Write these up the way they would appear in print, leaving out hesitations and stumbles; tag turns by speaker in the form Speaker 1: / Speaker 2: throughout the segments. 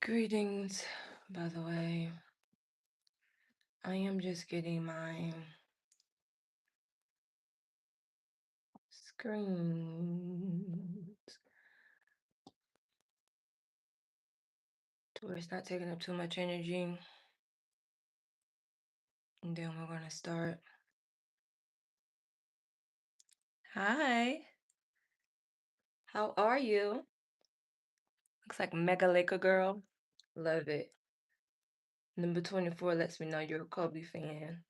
Speaker 1: Greetings, by the way. I am just getting my screen to where it's not taking up too much energy. And then we're going to start. Hi, how are you? Looks like Mega Laker Girl. Love it. Number 24 lets me know you're a Kobe fan.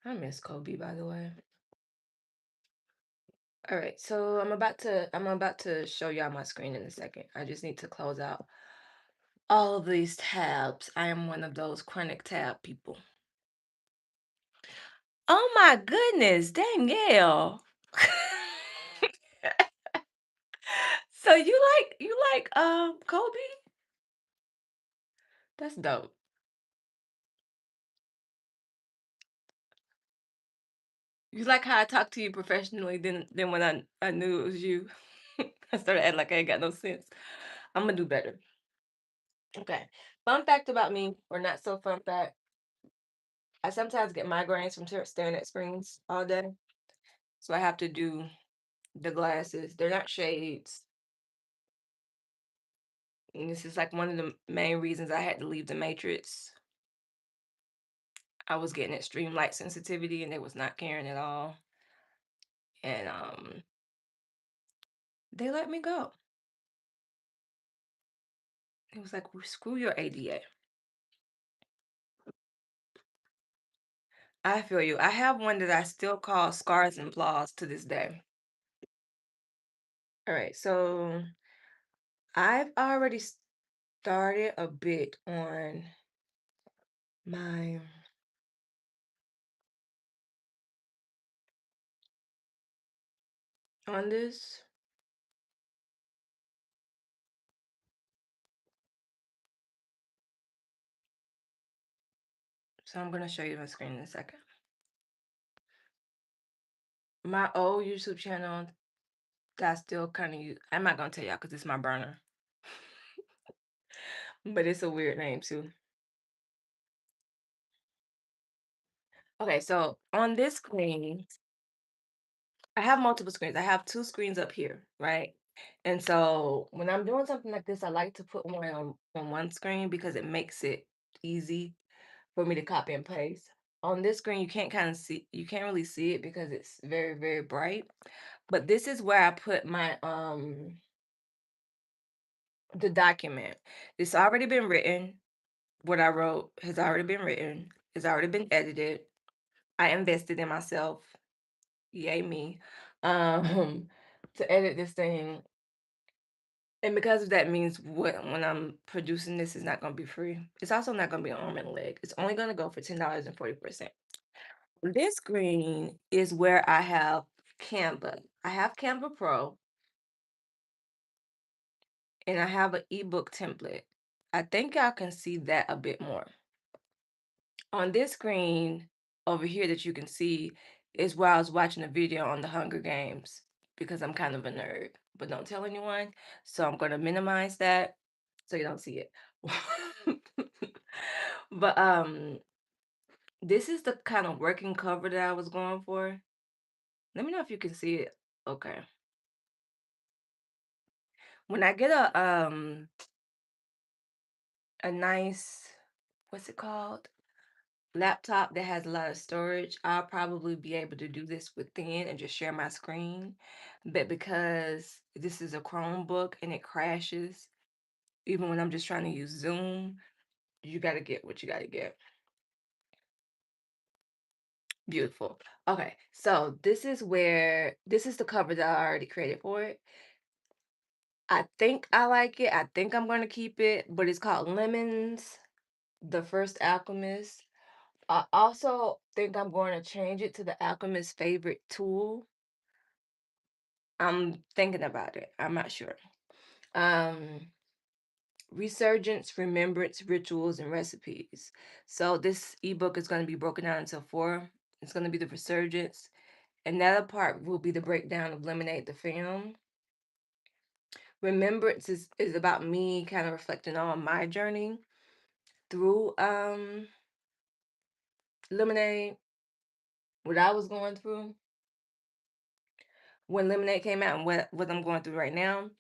Speaker 1: I miss Kobe, by the way. All right, so I'm about to show y'all my screen in a second. I just need to close out all of these tabs. I am one of those chronic tab people. Oh my goodness, Danielle. So you like Kobe? That's dope. You like how I talk to you professionally than when I knew it was you. I started acting like I ain't got no sense. I'm gonna do better. Okay. Fun fact about me, or not so fun fact. I sometimes get migraines from staring at screens all day. So I have to do the glasses. They're not shades. And this is like one of the main reasons I had to leave the Matrix. I was getting extreme light sensitivity and they was not caring at all. And they let me go. It was like, "Well, screw your ADA." I feel you. I have one that I still call scars and flaws to this day. All right, so I've already started a bit my on this. So I'm gonna show you my screen in a second. My old YouTube channel that I still kind of use. I'm not gonna tell y'all because it's my burner, but it's a weird name too. Okay, so on this screen, I have multiple screens. I have two screens up here, right? And so when I'm doing something like this, I like to put one on one screen because it makes it easy for me to copy and paste. On this screen, you can't really see it because it's very, very bright. But this is where I put my the document. It's already been written. What I wrote has already been written. It's already been edited. I invested in myself. Yay me. Um to edit this thing. And because of that means when I'm producing this is not gonna be free. It's also not gonna be an arm and a leg. It's only gonna go for $10.40. This screen is where I have Canva. I have Canva Pro and I have an ebook template. I think y'all can see that a bit more. On this screen over here that you can see is where I was watching a video on the Hunger Games because I'm kind of a nerd, but don't tell anyone. So I'm going to minimize that so you don't see it. But this is the kind of working cover that I was going for. Let me know if you can see it. Okay. When I get a nice, what's it called, laptop that has a lot of storage, I'll probably be able to do this within and just share my screen. But because this is a Chromebook and it crashes, even when I'm just trying to use Zoom, you got to get what you got to get. Beautiful. Okay, so this is the cover that I already created for it. I think I like it. I think I'm going to keep it, but it's called Lemons, The First Alchemist. I also think I'm going to change it to the Alchemist's favorite tool. I'm thinking about it. I'm not sure. Um, Resurgence, Remembrance, Rituals, and Recipes. So this ebook is going to be broken down into four. It's going to be the Resurgence. Another part will be the breakdown of Lemonade the film. Remembrance is about me kind of reflecting on my journey through Lemonade, what I was going through when Lemonade came out and what I'm going through right now.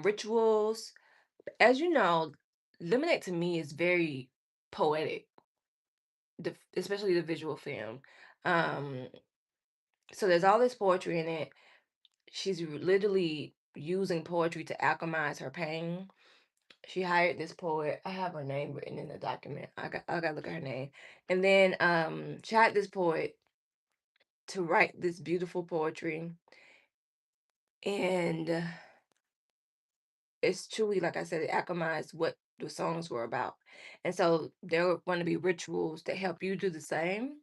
Speaker 1: Rituals, as you know, Lemonade to me is very poetic, especially the visual film. Um, so there's all this poetry in it. She's literally using poetry to alchemize her pain. She hired this poet. I have her name written in the document. I gotta look at her name. And then she hired this poet to write this beautiful poetry. And it's truly, like I said, it alchemized what the songs were about. And so there are going to be rituals that help you do the same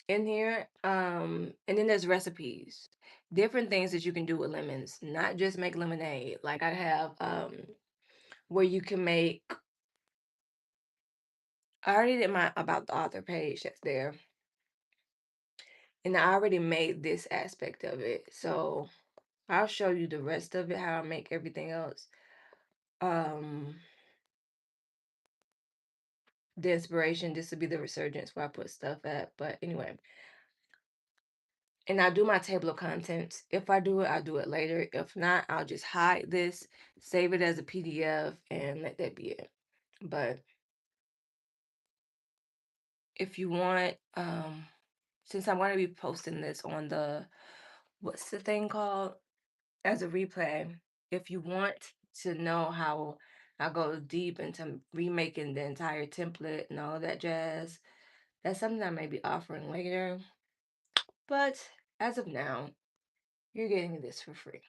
Speaker 1: in here. And then there's recipes, different things that you can do with lemons, not just make lemonade. Like I have where you can make, I already did my about the author page that's there. And I already made this aspect of it. So I'll show you the rest of it, how I make everything else. Um the inspiration, this would be the resurgence where I put stuff at. But anyway, and I do my table of contents. If I do it, I'll do it later. If not, I'll just hide this, save it as a PDF, and let that be it. But if you want, since I'm going to be posting this on the, what's the thing called? As a replay, if you want to know how I go deep into remaking the entire template and all that jazz, that's something I may be offering later. But as of now, you're getting this for free.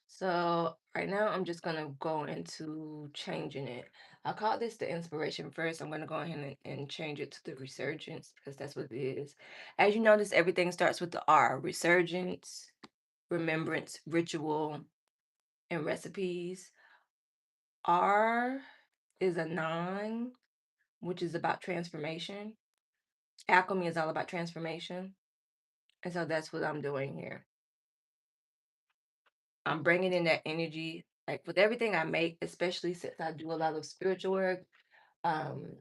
Speaker 1: So right now I'm just gonna go into changing it. I call this the inspiration first. I'm gonna go ahead and change it to the resurgence because that's what it is. As you notice, everything starts with the R: resurgence, remembrance, ritual, and recipes. R is a non, which is about transformation. Alchemy is all about transformation. And so that's what I'm doing here. I'm bringing in that energy, like with everything I make, especially since I do a lot of spiritual work. Um,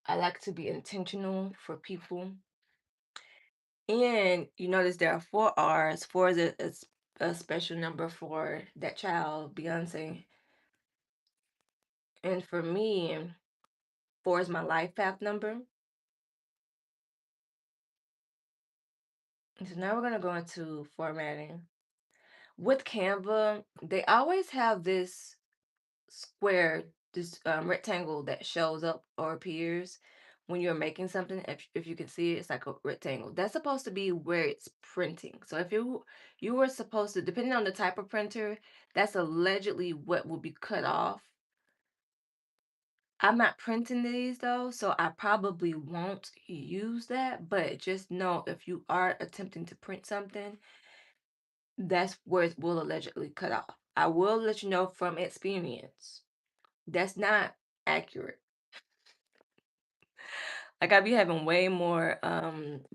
Speaker 1: I like to be intentional for people. And you notice there are four R's. Four is a special number for that child, Beyonce. And for me, four is my life path number. So now we're going to go into formatting. With Canva, they always have this square, this rectangle that shows up or appears when you're making something. If you can see it, it's like a rectangle. That's supposed to be where it's printing. So if you were supposed to, depending on the type of printer, that's allegedly what will be cut off. I'm not printing these though, so I probably won't use that. But just know if you are attempting to print something, that's where it will allegedly cut off. I will let you know from experience. That's not accurate. Like I be having way more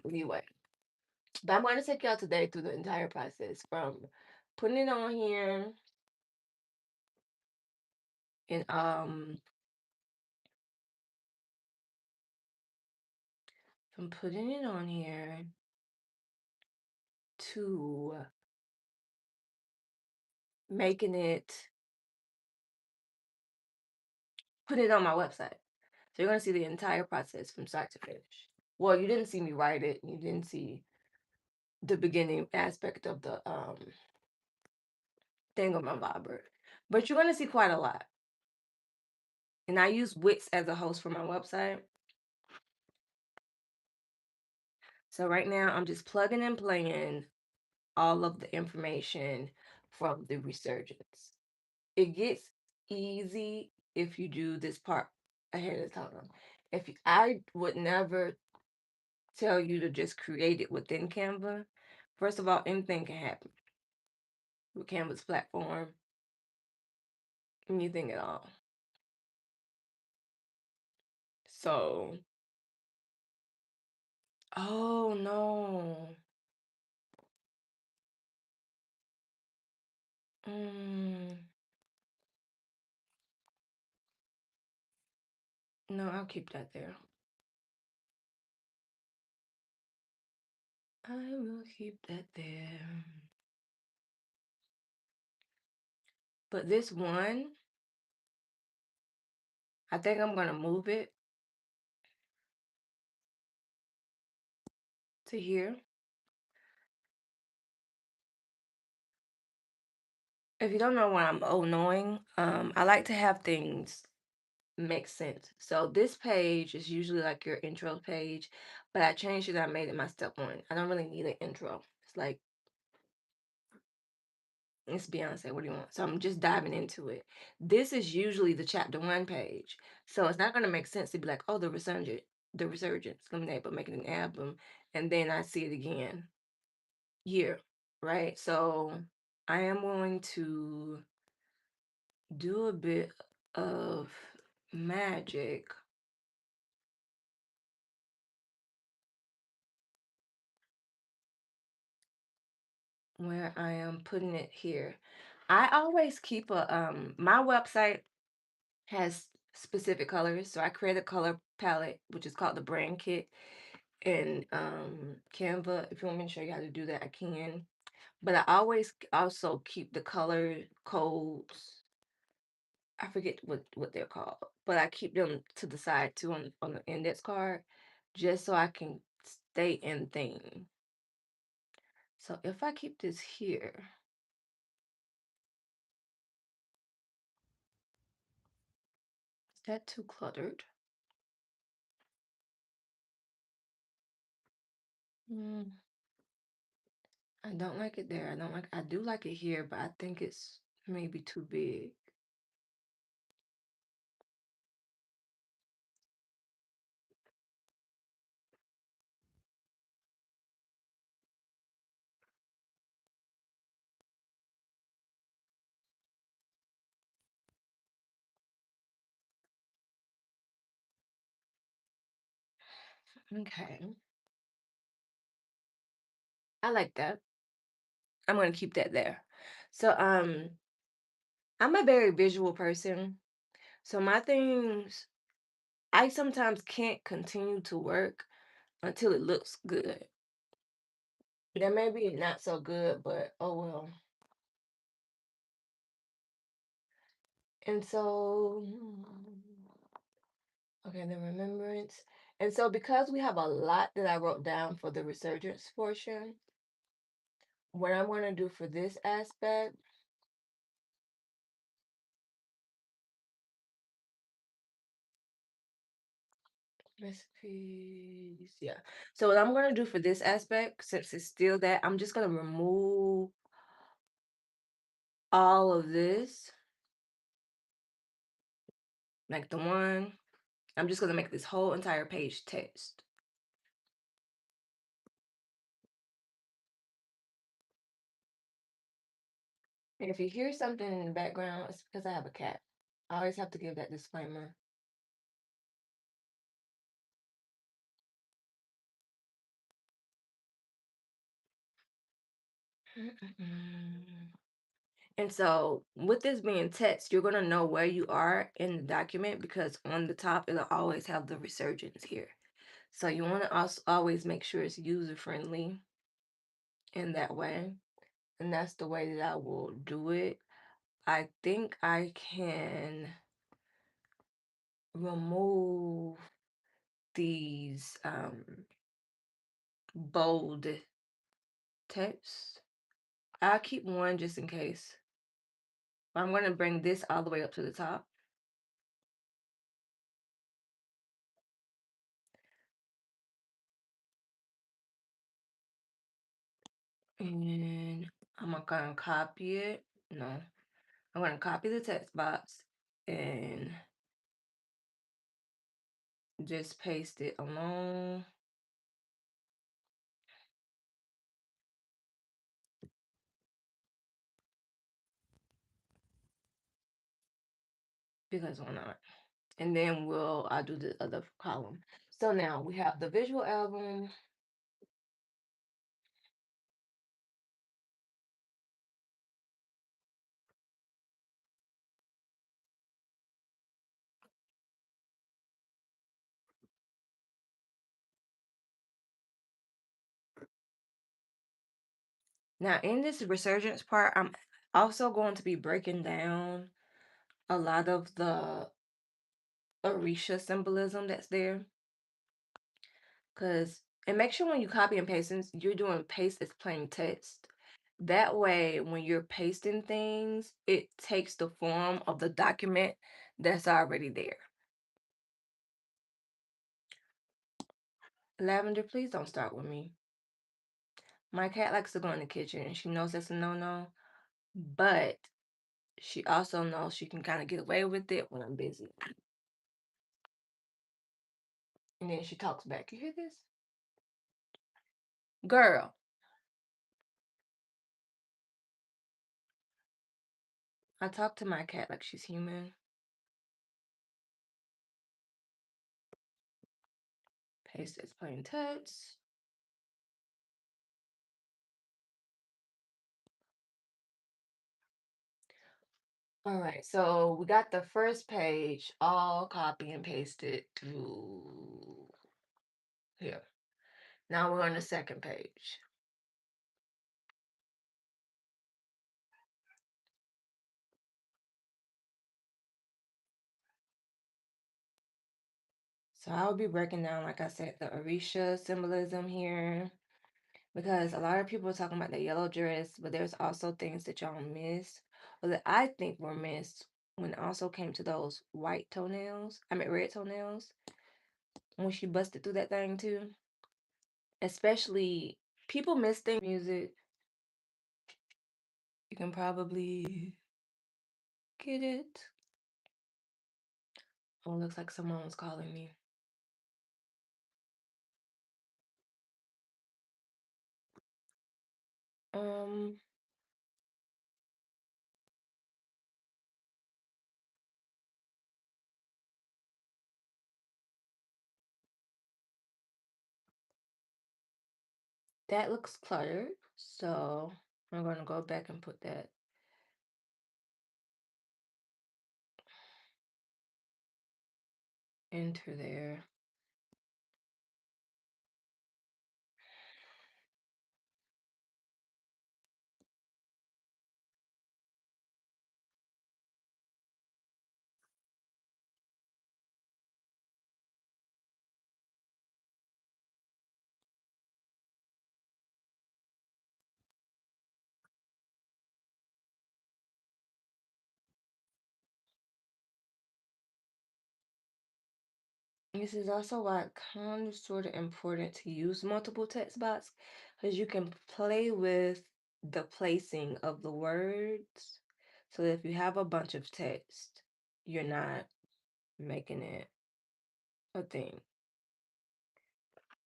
Speaker 1: leeway. But I'm going to take y'all today through the entire process from putting it on here and from putting it on here to making it, put it on my website. So you're gonna see the entire process from start to finish. Well, you didn't see me write it. You didn't see the beginning aspect of the thingamabobber. But you're gonna see quite a lot. And I use Wix as a host for my website. So right now I'm just plugging and playing all of the information from the resurgence. It gets easy if you do this part ahead of time. I would never tell you to just create it within Canva. First of all, anything can happen with Canva's platform, anything at all. So, oh no. No, I'll keep that there. I will keep that there. But this one, I think I'm gonna move it to here. If you don't know why I'm annoying, I like to have things make sense. So this page is usually like your intro page, but I changed it. I made it my step one. I don't really need an intro. It's like it's Beyonce. What do you want? So I'm just diving into it. This is usually the chapter one page, so it's not gonna make sense to be like, oh, the resurgence, lemonade, but making an album, and then I see it again here, right? So I am going to do a bit of magic where I am putting it here. I always keep a my website has specific colors, so I create a color palette which is called the brand kit in Canva. If you want me to show you how to do that, I can. But I always also keep the color codes. I forget what they're called, but I keep them to the side too on the index card, just so I can stay in theme. So if I keep this here, is that too cluttered? Mm, I don't like it there. I do like it here, but I think it's maybe too big. Okay. I like that. I'm gonna keep that there. So I'm a very visual person. So my things I sometimes can't continue to work until it looks good. That may be not so good, but oh well. And so okay, the remembrance. And so because we have a lot that I wrote down for the resurgence portion, what I'm gonna do for this aspect recipes, yeah. So what I'm gonna do for this aspect, since it's still that, I'm just gonna remove all of this, like the one. I'm just gonna make this whole entire page text. And if you hear something in the background, it's because I have a cat. I always have to give that disclaimer. And so, with this being text, you're gonna know where you are in the document because on the top it'll always have the resurgence here. So you want to also always make sure it's user friendly in that way. And that's the way that I will do it. I think I can remove these bold text. I'll keep one just in case. I'm going to bring this all the way up to the top. And I'm going to copy it. No, I'm going to copy the text box and just paste it along. Because why not? And then I'll do the other column. So now we have the visual album. Now, in this resurgence part, I'm also going to be breaking down a lot of the Orisha symbolism that's there. Cause and make sure when you copy and paste, since you're doing paste as plain text. That way, when you're pasting things, it takes the form of the document that's already there. Lavender, please don't start with me. My cat likes to go in the kitchen and she knows that's a no-no, but she also knows she can kind of get away with it when I'm busy. And then she talks back. You hear this? Girl, I talk to my cat like she's human. Paste as plain text. All right, so we got the first page all copy and pasted to here. Now we're on the second page. So I'll be breaking down, like I said, the Orisha symbolism here because a lot of people are talking about the yellow dress, but there's also things that y'all missed or that I think were missed when it also came to those white toenails. I mean, red toenails when she busted through that thing too. Especially people miss things music. You can probably get it. Oh, looks like someone was calling me. Um, that looks cluttered, so I'm gonna go back and put that into there. This is also why it kind of sort of important to use multiple text box because you can play with the placing of the words. So that if you have a bunch of text, you're not making it a thing.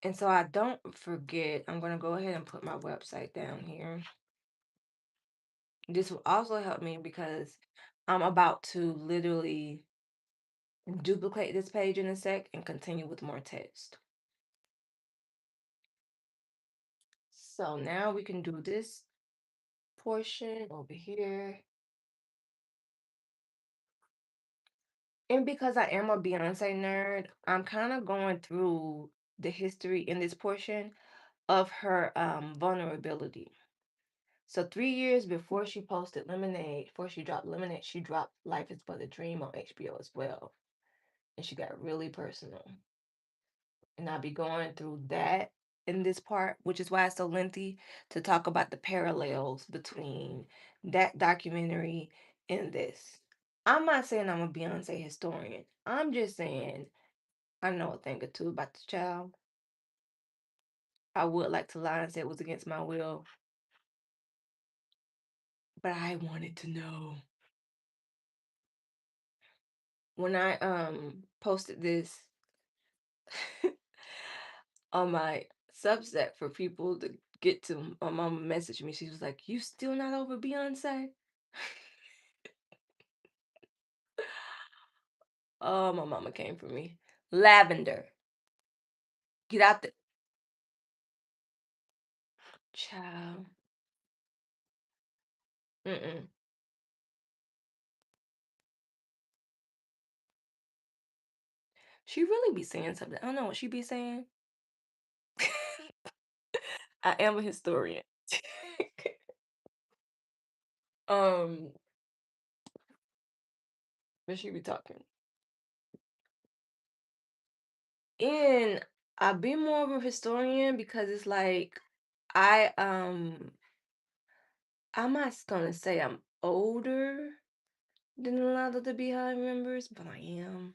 Speaker 1: And so I don't forget, I'm going to go ahead and put my website down here. This will also help me because I'm about to literally duplicate this page in a sec and continue with more text. So now we can do this portion over here. And because I am a Beyonce nerd, I'm kind of going through the history in this portion of her vulnerability. So 3 years before she posted Lemonade, before she dropped Lemonade, she dropped Life is But a Dream on HBO as well. And she got really personal. And I'll be going through that in this part, which is why it's so lengthy to talk about the parallels between that documentary and this. I'm not saying I'm a Beyonce historian. I'm just saying I know a thing or two about the child. I would like to lie and say it was against my will, but I wanted to know. When I posted this on my Substack for people to get to, my mama messaged me. She was like, "You still not over Beyonce?" Oh, my mama came for me. Lavender, get out the child. Mm-mm. She really be saying something. I don't know what she be saying. I am a historian. Um, but she be talking. And I've been more of a historian because it's like I I'm not gonna say I'm older than a lot of the Beehive members, but I am.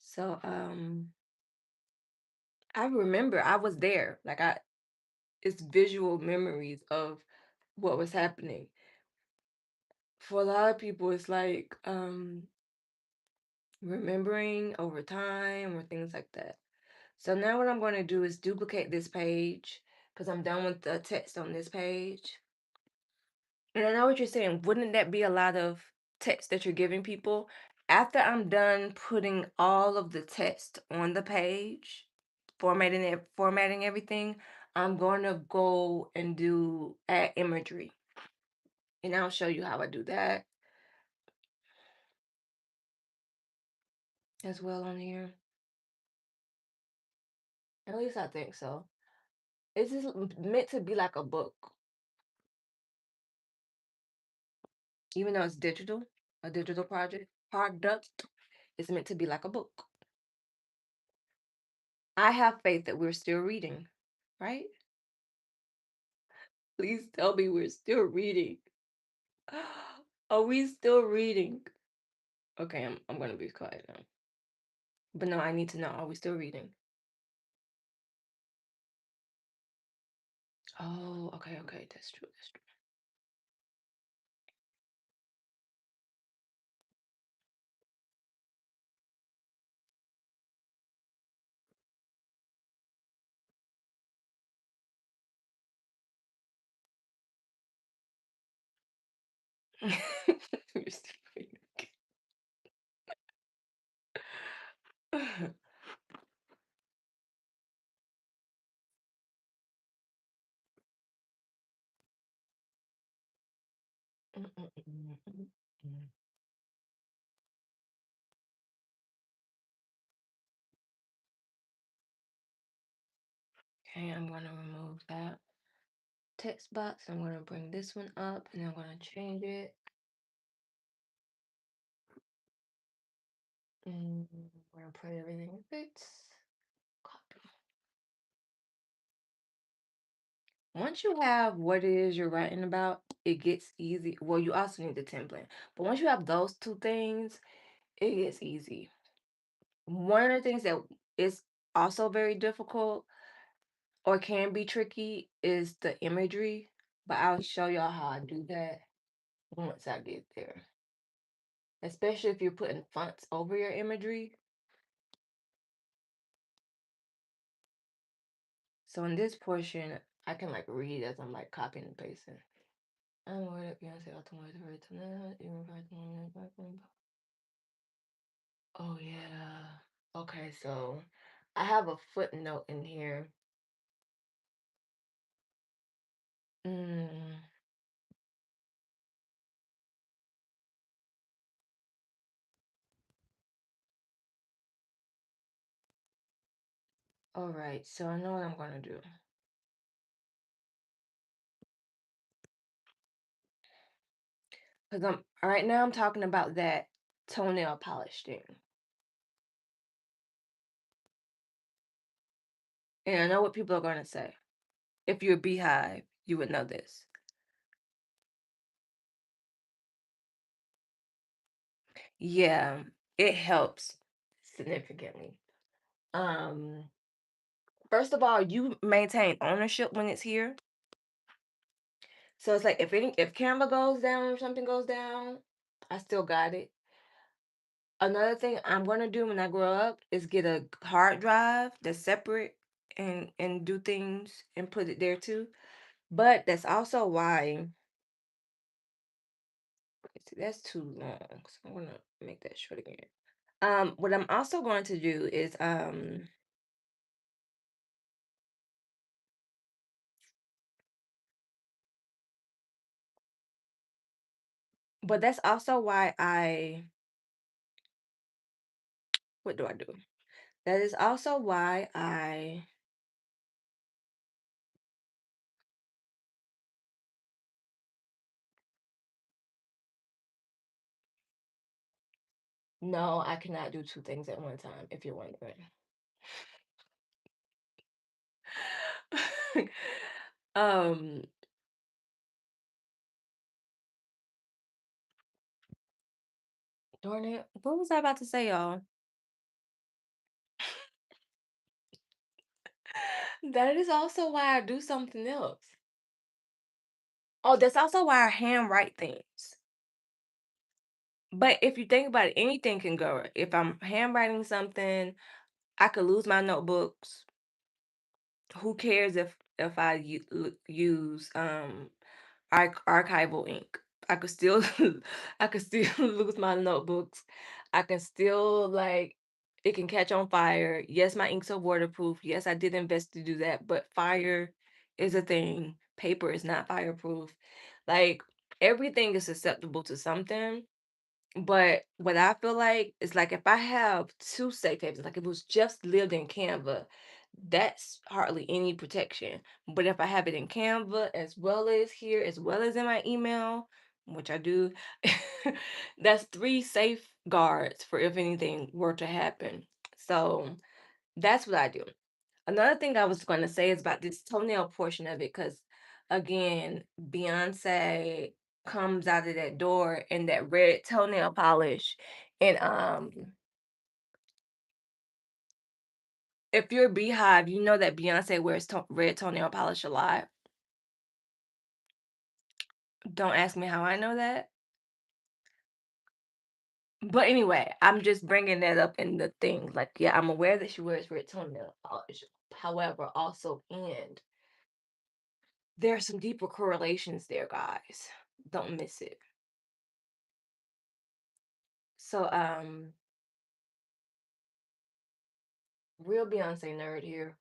Speaker 1: So I remember I was there. Like I it's visual memories of what was happening. For a lot of people it's like remembering over time or things like that. So now what I'm going to do is duplicate this page because I'm done with the text on this page. And I know what you're saying. Wouldn't that be a lot of text that you're giving people? After I'm done putting all of the text on the page, formatting everything, I'm going to go and do add imagery. And I'll show you how I do that as well on here. At least I think so. It's just meant to be like a book, even though it's digital, a digital product. It's meant to be like a book. I have faith that we're still reading, right? Please tell me we're still reading. Are we still reading? Okay, I'm gonna be quiet now. But no, I need to know. Are we still reading? Oh, okay, okay, that's true. That's true. We're still reading. Okay, I'm gonna remove that text box. I'm gonna bring this one up and I'm gonna change it. And we're gonna put everything in fits. Copy. Once you have what it is you're writing about, it gets easy. Well, you also need the template, but once you have those two things, it gets easy. One of the things that is also very difficult or can be tricky is the imagery, but I'll show y'all how I do that once I get there. Especially if you're putting fonts over your imagery. So in this portion, I can like read as I'm like copying and pasting. I'm worried that Beyonce automated right tonight. Even if I don't. Oh yeah. Okay, so I have a footnote in here. Mm, all right, so I know what I'm gonna do. Because I'm right now I'm talking about that toenail polish thing. And I know what people are gonna say. If you're a beehive, you would know this. Yeah, it helps significantly. Um, first of all, you maintain ownership when it's here. So it's like if camera goes down or something goes down, I still got it. Another thing I'm gonna do when I grow up is get a hard drive that's separate and do things and put it there too. But that's also why that's too long. So I'm gonna make that short again. What I'm also going to do is but that's also why what do I do? That is also why I No, I cannot do 2 things at one time, if you're wondering. Um, darn it, what was I about to say, y'all? That is also why I do something else. Oh, that's also why I handwrite things. But if you think about it, anything can go. If I'm handwriting something, I could lose my notebooks. Who cares if I use archival ink? I could still I could still lose my notebooks. I can still like it can catch on fire. Yes, my inks are waterproof. Yes, I did invest to do that, but fire is a thing. Paper is not fireproof. Like everything is susceptible to something. But what I feel like is like if I have two safe havens, like if it was just lived in Canva, that's hardly any protection. But if I have it in Canva as well as here, as well as in my email, which I do, that's three safeguards for if anything were to happen. So that's what I do. Another thing I was going to say is about this toenail portion of it, because again, Beyonce comes out of that door in that red toenail polish. And if you're a Beehive, you know that Beyonce wears red toenail polish a lot. Don't ask me how I know that. But anyway, I'm just bringing that up in the thing. Like, yeah, I'm aware that she wears red toenail polish. However, also, and there are some deeper correlations there, guys. Don't miss it. So, real Beyonce nerd here.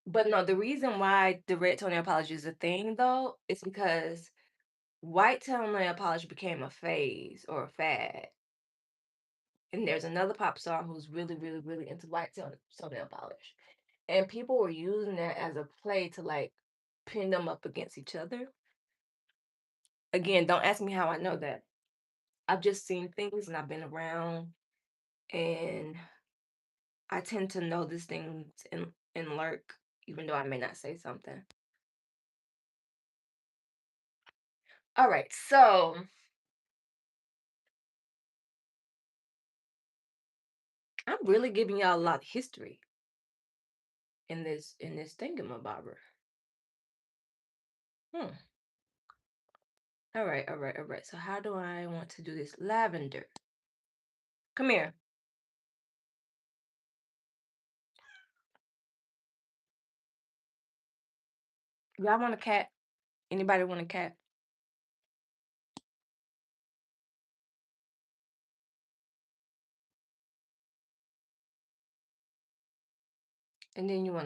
Speaker 1: But no, the reason why the red toenail polish is a thing though is because white toenail polish became a phase or a fad. And there's another pop star who's really, really, really into white toenail polish. And people were using that as a play to like pin them up against each other. Again, don't ask me how I know that. I've just seen things and I've been around and I tend to know these things and lurk, even though I may not say something. All right, so I'm really giving y'all a lot of history in this thingamabobber. Hmm. All right, all right, all right. So how do I want to do this? Lavender. Come here. Y'all want a cat? Anybody want a cat? And then you want